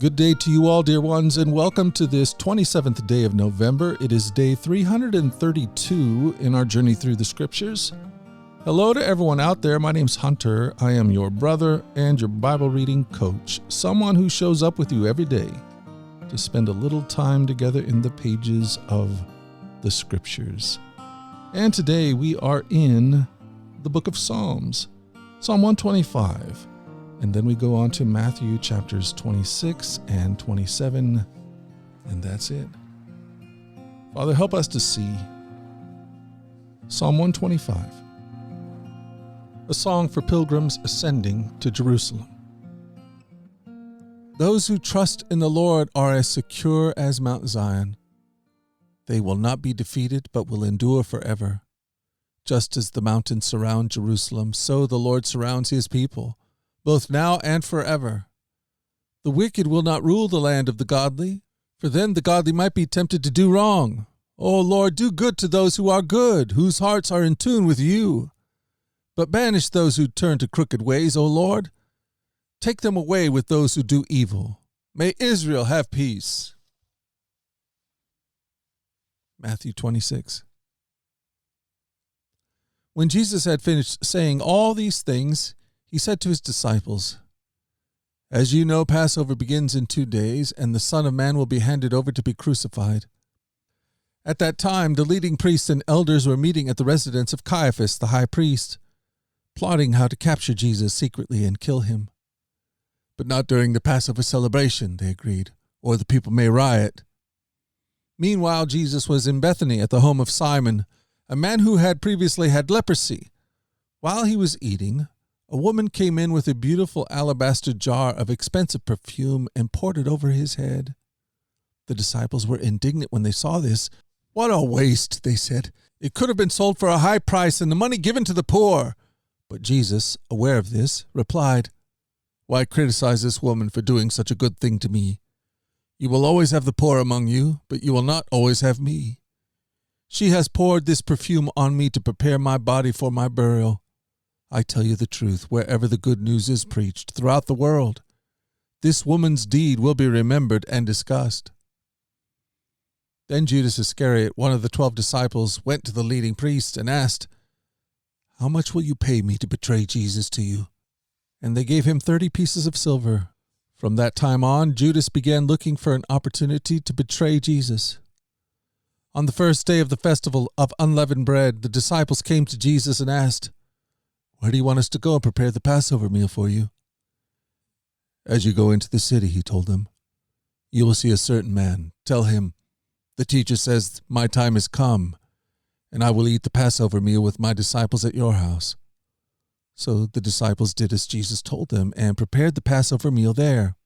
Good day to you all, dear ones, and welcome to this 27th day of November. It is day 332 in our journey through the scriptures. Hello to everyone out there. My name's Hunter. I am your brother and your Bible reading coach, someone who shows up with you every day to spend a little time together in the pages of the scriptures. And today we are in the book of Psalms, Psalm 125. And then we go on to Matthew chapters 26 and 27, and that's it. Father, help us to see Psalm 125, a song for pilgrims ascending to Jerusalem. Those who trust in the Lord are as secure as Mount Zion. They will not be defeated, but will endure forever. Just as the mountains surround Jerusalem, so the Lord surrounds his people, both now and forever. The wicked will not rule the land of the godly, for then the godly might be tempted to do wrong. O Lord, do good to those who are good, whose hearts are in tune with you. But banish those who turn to crooked ways, O Lord. Take them away with those who do evil. May Israel have peace. Matthew 26. When Jesus had finished saying all these things, he said to his disciples, "As you know, Passover begins in 2 days, and the Son of Man will be handed over to be crucified." At that time, the leading priests and elders were meeting at the residence of Caiaphas, the high priest, plotting how to capture Jesus secretly and kill him. "But not during the Passover celebration," they agreed, "or the people may riot." Meanwhile, Jesus was in Bethany at the home of Simon, a man who had previously had leprosy. While he was eating, a woman came in with a beautiful alabaster jar of expensive perfume and poured it over his head. The disciples were indignant when they saw this. "What a waste," they said. "It could have been sold for a high price and the money given to the poor." But Jesus, aware of this, replied, "Why criticize this woman for doing such a good thing to me? You will always have the poor among you, but you will not always have me. She has poured this perfume on me to prepare my body for my burial. I tell you the truth, wherever the good news is preached throughout the world, this woman's deed will be remembered and discussed." Then Judas Iscariot, one of the 12 disciples, went to the leading priests and asked, "How much will you pay me to betray Jesus to you?" And they gave him 30 pieces of silver. From that time on, Judas began looking for an opportunity to betray Jesus. On the first day of the festival of unleavened bread, the disciples came to Jesus and asked, "Where do you want us to go and prepare the Passover meal for you?" "As you go into the city," he told them, "you will see a certain man. Tell him, 'The teacher says, my time has come, and I will eat the Passover meal with my disciples at your house.'" So the disciples did as Jesus told them and prepared the Passover meal there.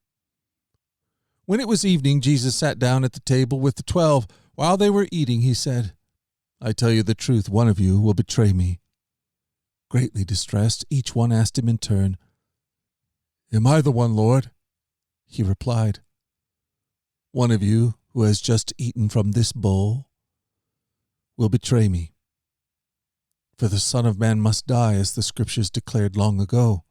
When it was evening, Jesus sat down at the table with the 12. While they were eating, he said, "I tell you the truth, one of you will betray me." Greatly distressed, each one asked him in turn, "Am I the one, Lord?" He replied, "One of you who has just eaten from this bowl will betray me. For the Son of Man must die, as the Scriptures declared long ago.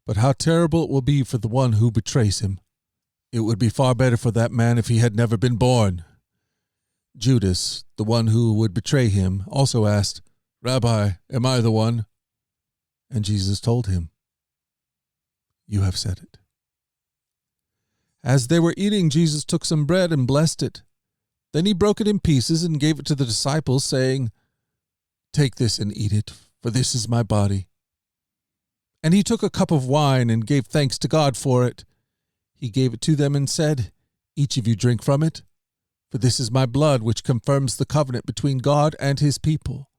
But how terrible it will be for the one who betrays him. It would be far better for that man if he had never been born." Judas, the one who would betray him, also asked, "Rabbi, am I the one?" And Jesus told him, "You have said it." As they were eating, Jesus took some bread and blessed it. Then he broke it in pieces and gave it to the disciples, saying, "Take this and eat it, for this is my body." And he took a cup of wine and gave thanks to God for it. He gave it to them and said, "Each of you drink from it, for this is my blood, which confirms the covenant between God and his people.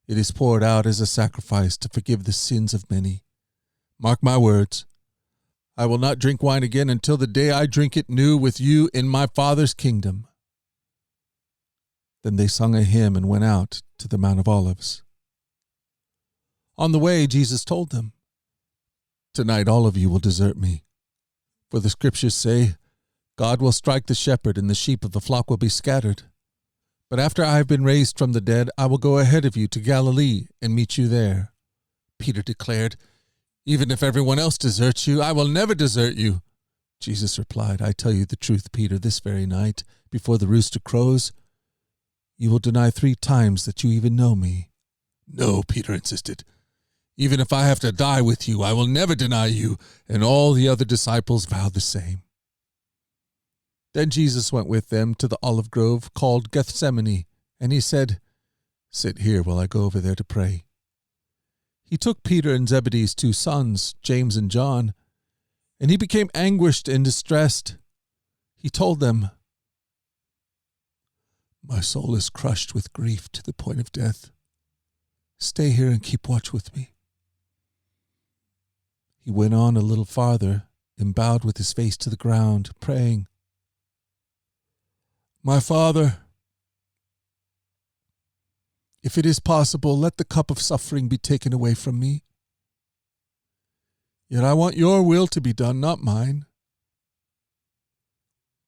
It is poured out as a sacrifice to forgive the sins of many. Mark my words. I will not drink wine again until the day I drink it new with you in my Father's kingdom." Then they sung a hymn and went out to the Mount of Olives. On the way, Jesus told them, "Tonight all of you will desert me. For the Scriptures say, God will strike the shepherd and the sheep of the flock will be scattered. But after I have been raised from the dead, I will go ahead of you to Galilee and meet you there." Peter declared, "Even if everyone else deserts you, I will never desert you." Jesus replied, I tell you the truth, Peter, this very night, before the rooster crows, you will deny 3 times that you even know me. No, Peter insisted. Even if I have to die with you, I will never deny you. And all the other disciples vowed the same. Then Jesus went with them to the olive grove called Gethsemane, and he said, Sit here while I go over there to pray. He took Peter and Zebedee's 2 sons, James and John, and he became anguished and distressed. He told them, My soul is crushed with grief to the point of death. Stay here and keep watch with me. He went on a little farther and bowed with his face to the ground, praying, My Father, if it is possible, let the cup of suffering be taken away from me. Yet I want your will to be done, not mine.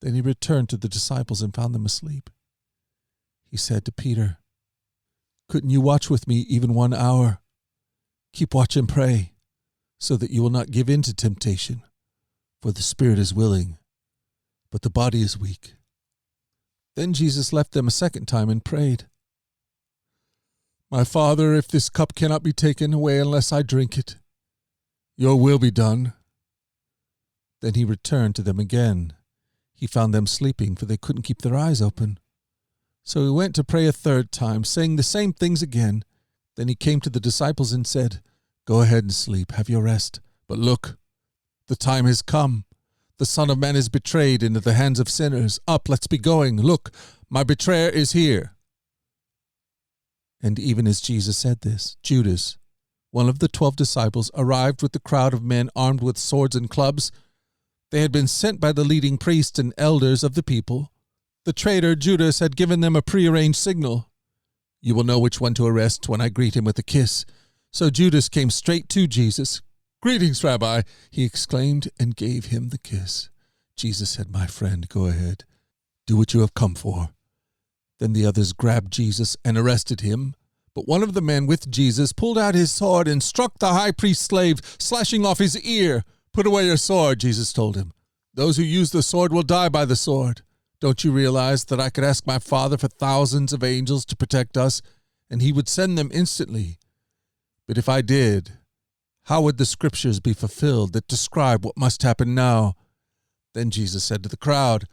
Then he returned to the disciples and found them asleep. He said to Peter, Couldn't you watch with me even 1 hour? Keep watch and pray, so that you will not give in to temptation. For the spirit is willing, but the body is weak. Then Jesus left them a second time and prayed, My Father, if this cup cannot be taken away unless I drink it, your will be done. Then he returned to them again. He found them sleeping, for they couldn't keep their eyes open. So he went to pray a 3rd time, saying the same things again. Then he came to the disciples and said, Go ahead and sleep, have your rest. But look, the time has come. The Son of Man is betrayed into the hands of sinners. Up, let's be going. Look, my betrayer is here. And even as Jesus said this, Judas, one of the 12 disciples, arrived with the crowd of men armed with swords and clubs. They had been sent by the leading priests and elders of the people. The traitor Judas had given them a prearranged signal. You will know which one to arrest when I greet him with a kiss. So Judas came straight to Jesus. Greetings, Rabbi, he exclaimed, and gave him the kiss. Jesus said, My friend, go ahead. Do what you have come for. Then the others grabbed Jesus and arrested him. But one of the men with Jesus pulled out his sword and struck the high priest's slave, slashing off his ear. Put away your sword, Jesus told him. Those who use the sword will die by the sword. Don't you realize that I could ask my Father for thousands of angels to protect us, and he would send them instantly? But if I did, how would the scriptures be fulfilled that describe what must happen now? Then Jesus said to the crowd,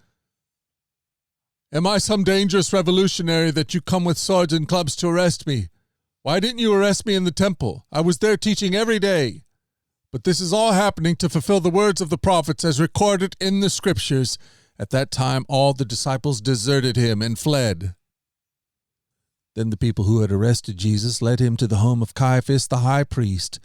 Am I some dangerous revolutionary that you come with swords and clubs to arrest me? Why didn't you arrest me in the temple? I was there teaching every day. But this is all happening to fulfill the words of the prophets as recorded in the scriptures. At that time, all the disciples deserted him and fled. Then the people who had arrested Jesus led him to the home of Caiaphas, the high priest.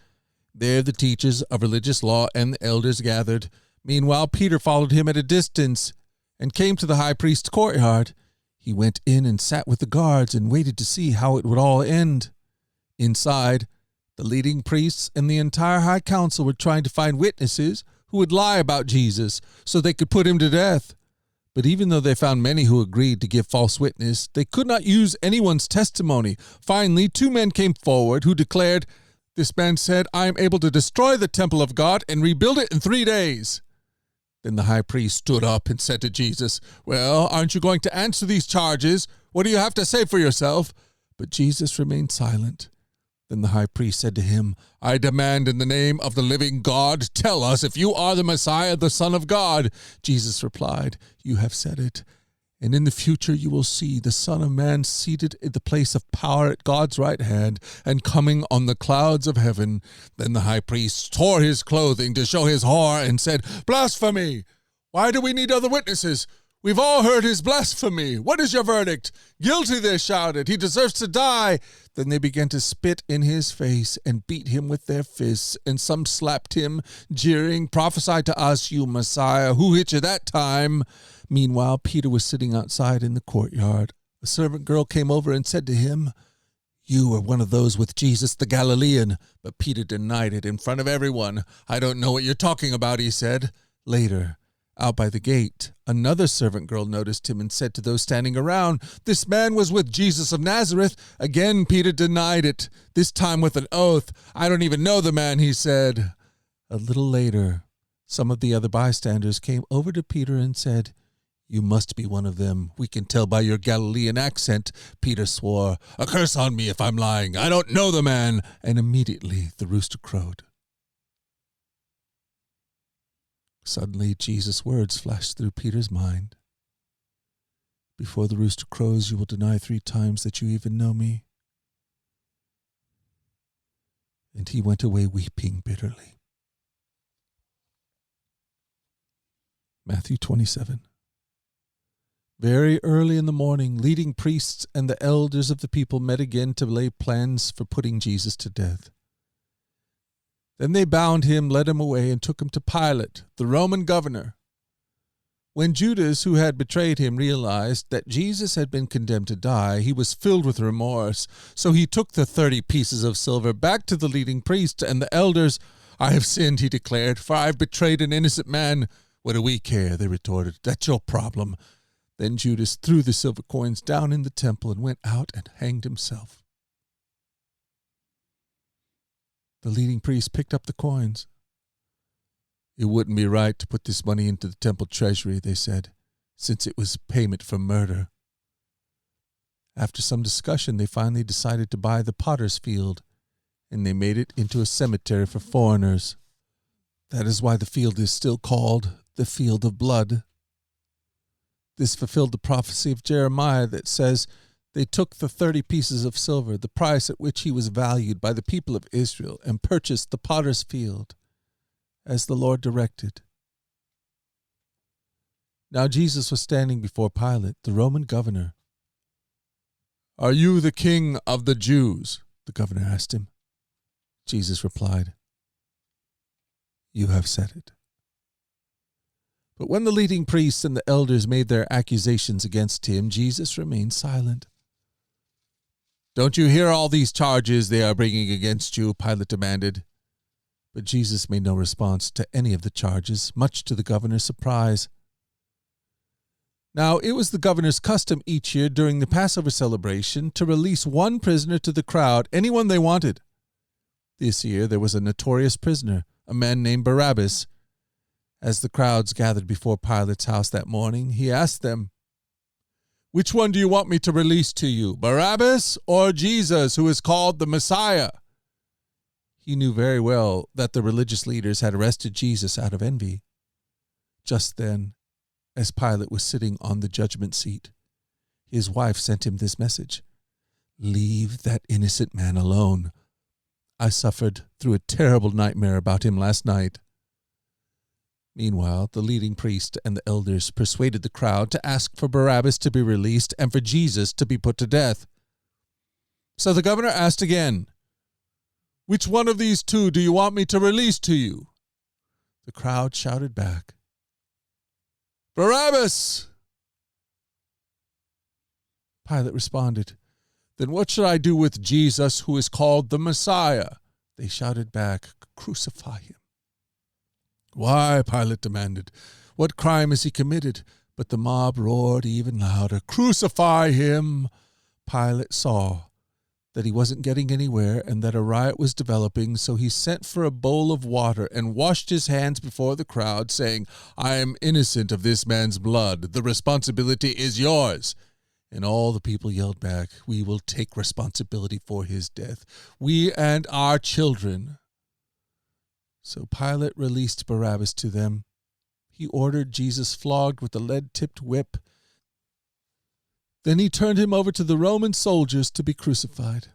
There the teachers of religious law and the elders gathered. Meanwhile, Peter followed him at a distance and came to the high priest's courtyard. He went in and sat with the guards and waited to see how it would all end. Inside, the leading priests and the entire high council were trying to find witnesses who would lie about Jesus so they could put him to death. But even though they found many who agreed to give false witness, they could not use anyone's testimony. Finally, 2 men came forward who declared, This man said, I am able to destroy the temple of God and rebuild it in 3 days. Then the high priest stood up and said to Jesus, Well, aren't you going to answer these charges? What do you have to say for yourself? But Jesus remained silent. Then the high priest said to him, I demand in the name of the living God, tell us if you are the Messiah, the Son of God. Jesus replied, You have said it. And in the future you will see the Son of Man seated in the place of power at God's right hand and coming on the clouds of heaven. Then the high priest tore his clothing to show his horror and said, Blasphemy! Why do we need other witnesses? We've all heard his blasphemy. What is your verdict? Guilty, they shouted. He deserves to die. Then they began to spit in his face and beat him with their fists, and some slapped him, jeering, Prophesy to us, you Messiah. Who hit you that time? Meanwhile, Peter was sitting outside in the courtyard. A servant girl came over and said to him, You are one of those with Jesus the Galilean. But Peter denied it in front of everyone. I don't know what you're talking about, he said. Later, out by the gate, another servant girl noticed him and said to those standing around, This man was with Jesus of Nazareth. Again, Peter denied it, this time with an oath. I don't even know the man, he said. A little later, Some of the other bystanders came over to Peter and said, "You must be one of them. We can tell by your Galilean accent." Peter swore, "A curse on me if I'm lying. I don't know the man." And immediately the rooster crowed. Suddenly Jesus' words flashed through Peter's mind. "Before the rooster crows, you will deny 3 times that you even know me." And he went away weeping bitterly. Matthew 27. Very early in the morning, leading priests and the elders of the people met again to lay plans for putting Jesus to death. Then they bound him, led him away, and took him to Pilate, the Roman governor. When Judas, who had betrayed him, realized that Jesus had been condemned to die, he was filled with remorse. So he took the 30 pieces of silver back to the leading priests and the elders. "I have sinned," he declared, "for I have betrayed an innocent man." "What do we care?" they retorted. "That's your problem." Then Judas threw the silver coins down in the temple and went out and hanged himself. The leading priests picked up the coins. "It wouldn't be right to put this money into the temple treasury," they said, "since it was payment for murder." After some discussion, they finally decided to buy the potter's field, and they made it into a cemetery for foreigners. That is why the field is still called the Field of Blood. This fulfilled the prophecy of Jeremiah that says, "They took the 30 pieces of silver, the price at which he was valued by the people of Israel, and purchased the potter's field, as the Lord directed." Now Jesus was standing before Pilate, the Roman governor. "Are you the king of the Jews?" the governor asked him. Jesus replied, "You have said it." But when the leading priests and the elders made their accusations against him, Jesus remained silent. "Don't you hear all these charges they are bringing against you?" Pilate demanded. But Jesus made no response to any of the charges, much to the governor's surprise. Now it was the governor's custom each year during the Passover celebration to release one prisoner to the crowd, anyone they wanted. This year there was a notorious prisoner, a man named Barabbas. As the crowds gathered before Pilate's house that morning, he asked them, "Which one do you want me to release to you, Barabbas or Jesus, who is called the Messiah?" He knew very well that the religious leaders had arrested Jesus out of envy. Just then, as Pilate was sitting on the judgment seat, his wife sent him this message: "Leave that innocent man alone. I suffered through a terrible nightmare about him last night." Meanwhile, the leading priest and the elders persuaded the crowd to ask for Barabbas to be released and for Jesus to be put to death. So the governor asked again, "Which one of these two do you want me to release to you?" The crowd shouted back, "Barabbas!" Pilate responded, "Then what should I do with Jesus, who is called the Messiah?" They shouted back, "Crucify him." "Why?" Pilate demanded. "What crime has he committed?" But the mob roared even louder, "Crucify him!" Pilate saw that he wasn't getting anywhere and that a riot was developing, so he sent for a bowl of water and washed his hands before the crowd, saying, "I am innocent of this man's blood. The responsibility is yours." And all the people yelled back, "We will take responsibility for his death, we and our children." So Pilate released Barabbas to them. He ordered Jesus flogged with a lead-tipped whip. Then he turned him over to the Roman soldiers to be crucified.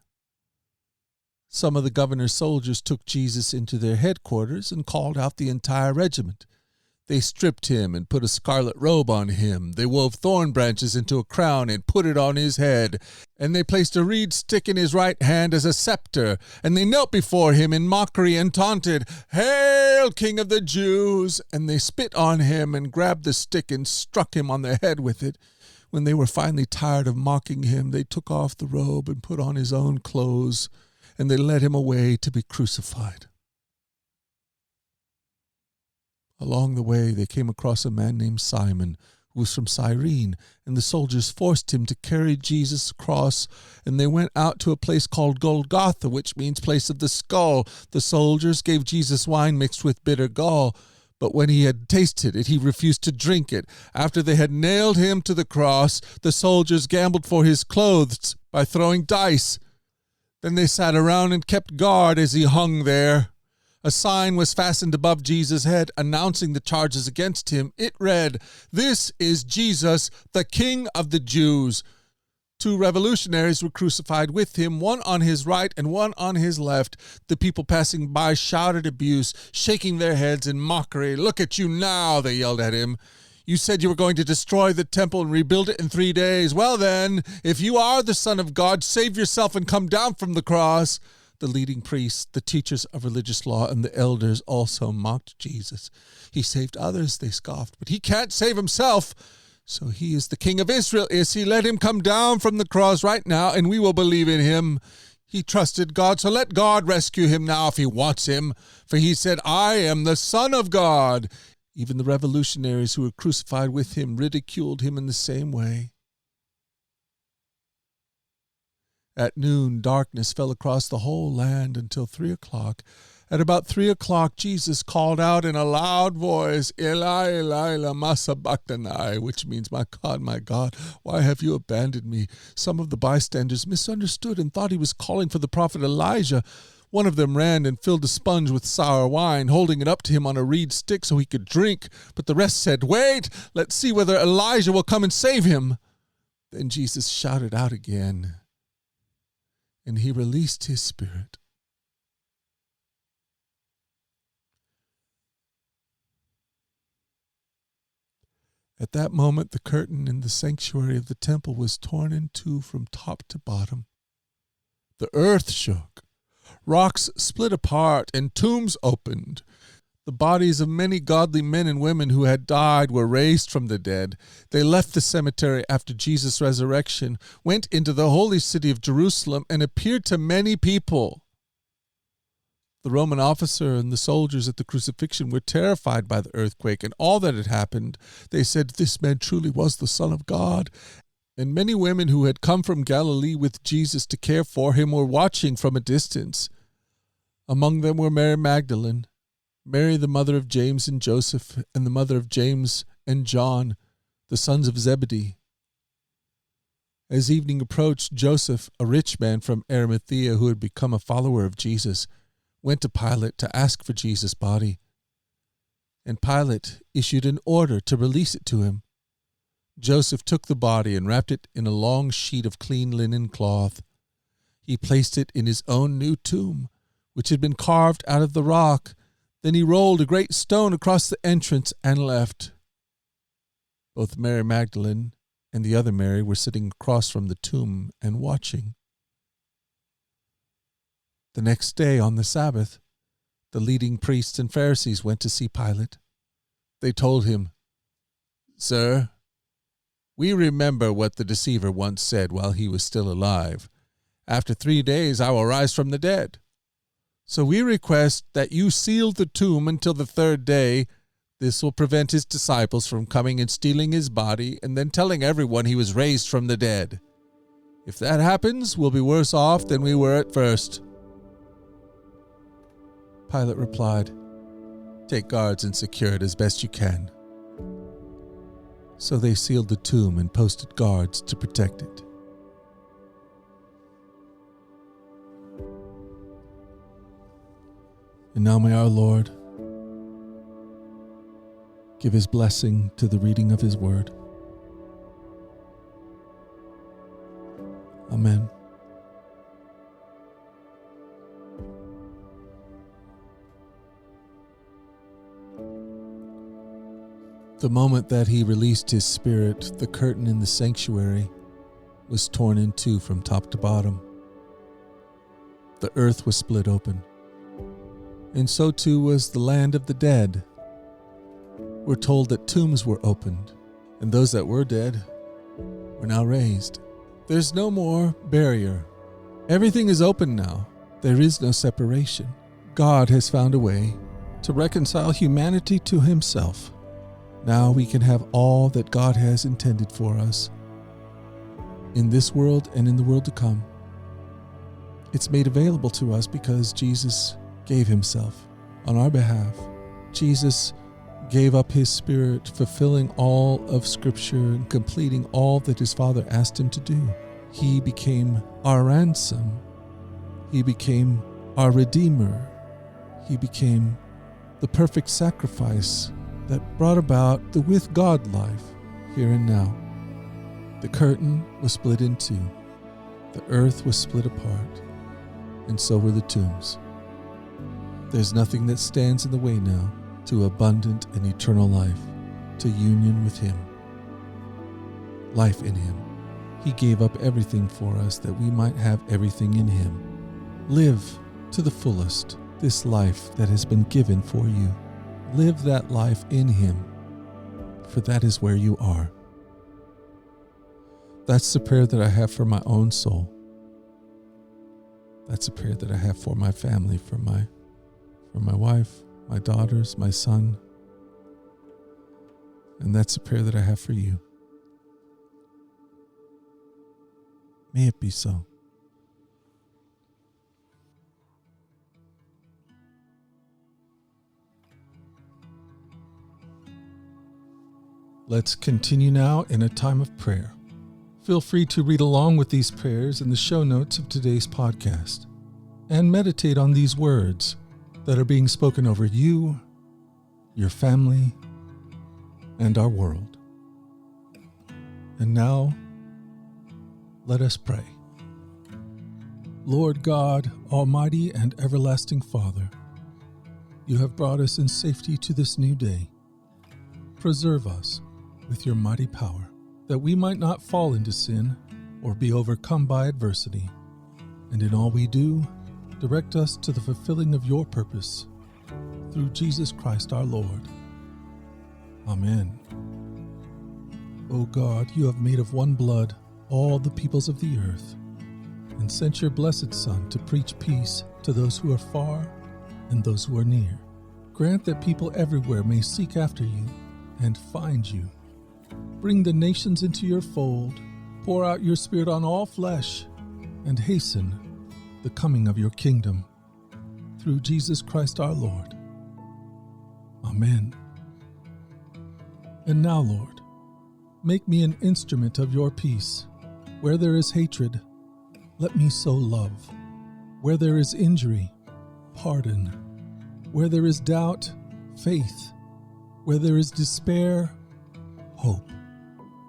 Some of the governor's soldiers took Jesus into their headquarters and called out the entire regiment. They stripped him and put a scarlet robe on him. They wove thorn branches into a crown and put it on his head. And they placed a reed stick in his right hand as a scepter. And they knelt before him in mockery and taunted, "Hail, King of the Jews!" And they spit on him and grabbed the stick and struck him on the head with it. When they were finally tired of mocking him, they took off the robe and put on his own clothes. And they led him away to be crucified. Along the way, they came across a man named Simon, who was from Cyrene, and the soldiers forced him to carry Jesus' cross, and they went out to a place called Golgotha, which means place of the skull. The soldiers gave Jesus wine mixed with bitter gall, But when he had tasted it, he refused to drink it. After they had nailed him to the cross, the soldiers gambled for his clothes by throwing dice. Then they sat around and kept guard as he hung there. A sign was fastened above Jesus' head, announcing the charges against him. It read, "This is Jesus, the King of the Jews." 2 revolutionaries were crucified with him, one on his right and one on his left. The people passing by shouted abuse, shaking their heads in mockery. "Look at you now," they yelled at him. "You said you were going to destroy the temple and rebuild it in 3 days. Well then, if you are the Son of God, save yourself and come down from the cross." The leading priests, the teachers of religious law, and the elders also mocked Jesus. "He saved others," they scoffed, "but he can't save himself. So he is the King of Israel, is he? Let him come down from the cross right now, and we will believe in him. He trusted God, so let God rescue him now if he wants him. For he said, 'I am the Son of God.'" Even the revolutionaries who were crucified with him ridiculed him in the same way. At noon, darkness fell across the whole land until 3 o'clock. At about 3 o'clock, Jesus called out in a loud voice, "Eli, Eli, lama sabachthani," which means, my God, why have you abandoned me?" Some of the bystanders misunderstood and thought he was calling for the prophet Elijah. One of them ran and filled a sponge with sour wine, holding it up to him on a reed stick so he could drink. But the rest said, "Wait, let's see whether Elijah will come and save him." Then Jesus shouted out again, and he released his spirit. At that moment, the curtain in the sanctuary of the temple was torn in two from top to bottom. The earth shook, rocks split apart, and tombs opened. The bodies of many godly men and women who had died were raised from the dead. They left the cemetery after Jesus' resurrection, went into the holy city of Jerusalem, and appeared to many people. The Roman officer and the soldiers at the crucifixion were terrified by the earthquake and all that had happened. They said, "This man truly was the Son of God." And many women who had come from Galilee with Jesus to care for him were watching from a distance. Among them were Mary Magdalene, Mary the mother of James and Joseph, and the mother of James and John, the sons of Zebedee. As evening approached, Joseph, a rich man from Arimathea who had become a follower of Jesus, went to Pilate to ask for Jesus' body. And Pilate issued an order to release it to him. Joseph took the body and wrapped it in a long sheet of clean linen cloth. He placed it in his own new tomb, which had been carved out of the rock. Then he rolled a great stone across the entrance and left. Both Mary Magdalene and the other Mary were sitting across from the tomb and watching. The next day, on the Sabbath, the leading priests and Pharisees went to see Pilate. They told him, "Sir, we remember what the deceiver once said while he was still alive. 'After 3 days I will rise from the dead.' So we request that you seal the tomb until the 3rd day. This will prevent his disciples from coming and stealing his body and then telling everyone he was raised from the dead. If that happens, we'll be worse off than we were at first." Pilate replied, "Take guards and secure it as best you can." So they sealed the tomb and posted guards to protect it. And now may our Lord give his blessing to the reading of his word. Amen. The moment that he released his spirit, the curtain in the sanctuary was torn in two from top to bottom. The earth was split open, and so too was the land of the dead. We're told that tombs were opened, and those that were dead were now raised. There's no more barrier. Everything is open now. There is no separation. God has found a way to reconcile humanity to himself. Now we can have all that God has intended for us in this world and in the world to come. It's made available to us because Jesus gave himself on our behalf. Jesus gave up his spirit, fulfilling all of Scripture and completing all that his Father asked him to do. He became our ransom. He became our Redeemer. He became the perfect sacrifice that brought about the with God life here and now. The curtain was split in two. The earth was split apart, and so were the tombs. There's nothing that stands in the way now to abundant and eternal life, to union with him. Life in him. He gave up everything for us that we might have everything in him. Live to the fullest this life that has been given for you. Live that life in him, for that is where you are. That's the prayer that I have for my own soul. That's a prayer that I have for my family, for my wife, my daughters, my son. And that's a prayer that I have for you. May it be so. Let's continue now in a time of prayer. Feel free to read along with these prayers in the show notes of today's podcast and meditate on these words that are being spoken over you, your family, and our world. And now, let us pray. Lord God, Almighty and everlasting Father, you have brought us in safety to this new day. Preserve us with your mighty power, that we might not fall into sin or be overcome by adversity. And in all we do, direct us to the fulfilling of your purpose, through Jesus Christ our Lord. Amen. O God, you have made of one blood all the peoples of the earth, and sent your blessed Son to preach peace to those who are far and those who are near. Grant that people everywhere may seek after you and find you. Bring the nations into your fold, pour out your Spirit on all flesh, and hasten the coming of your kingdom. Through Jesus Christ our Lord. Amen. And now, Lord, make me an instrument of your peace. Where there is hatred, let me sow love. Where there is injury, pardon. Where there is doubt, faith. Where there is despair, hope.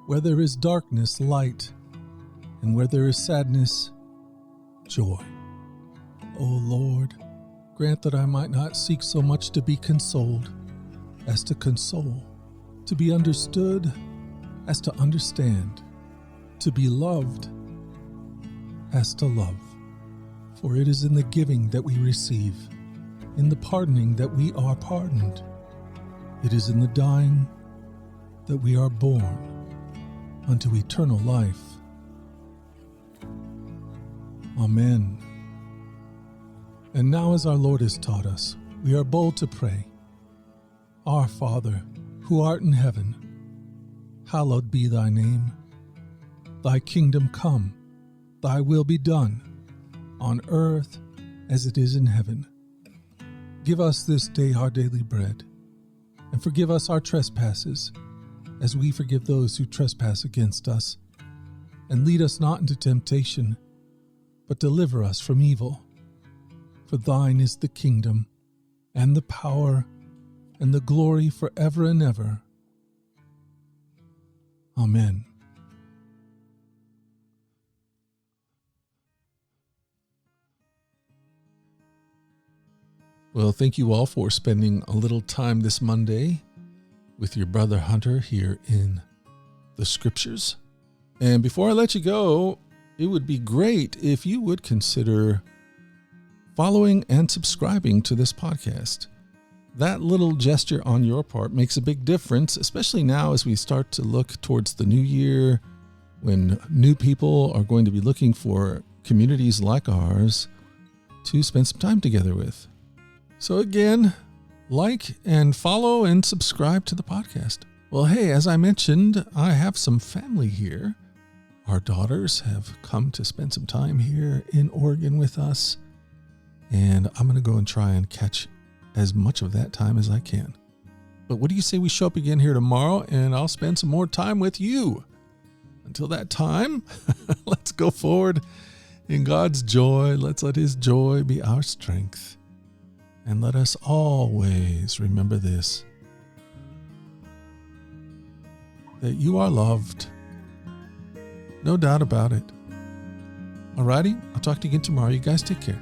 Where there is darkness, light. And where there is sadness, joy. O Lord, grant that I might not seek so much to be consoled as to console, to be understood as to understand, to be loved as to love. For it is in the giving that we receive, in the pardoning that we are pardoned. It is in the dying that we are born unto eternal life. Amen. And now, as our Lord has taught us, we are bold to pray. Our Father, who art in heaven, hallowed be thy name. Thy kingdom come, thy will be done, on earth as it is in heaven. Give us this day our daily bread, and forgive us our trespasses, as we forgive those who trespass against us. And lead us not into temptation, but deliver us from evil. For thine is the kingdom, and the power, and the glory forever and ever. Amen. Well, thank you all for spending a little time this Monday with your brother Hunter here in the Scriptures. And before I let you go, it would be great if you would consider following and subscribing to this podcast. That little gesture on your part makes a big difference, especially now as we start to look towards the new year, when new people are going to be looking for communities like ours to spend some time together with. So again, like and follow and subscribe to the podcast. Well, hey, as I mentioned, I have some family here. Our daughters have come to spend some time here in Oregon with us, and I'm going to go and try and catch as much of that time as I can. But what do you say we show up again here tomorrow, and I'll spend some more time with you? Until that time, let's go forward in God's joy. Let's let His joy be our strength. And let us always remember this, that you are loved. No doubt about it. Alrighty, I'll talk to you again tomorrow. You guys take care.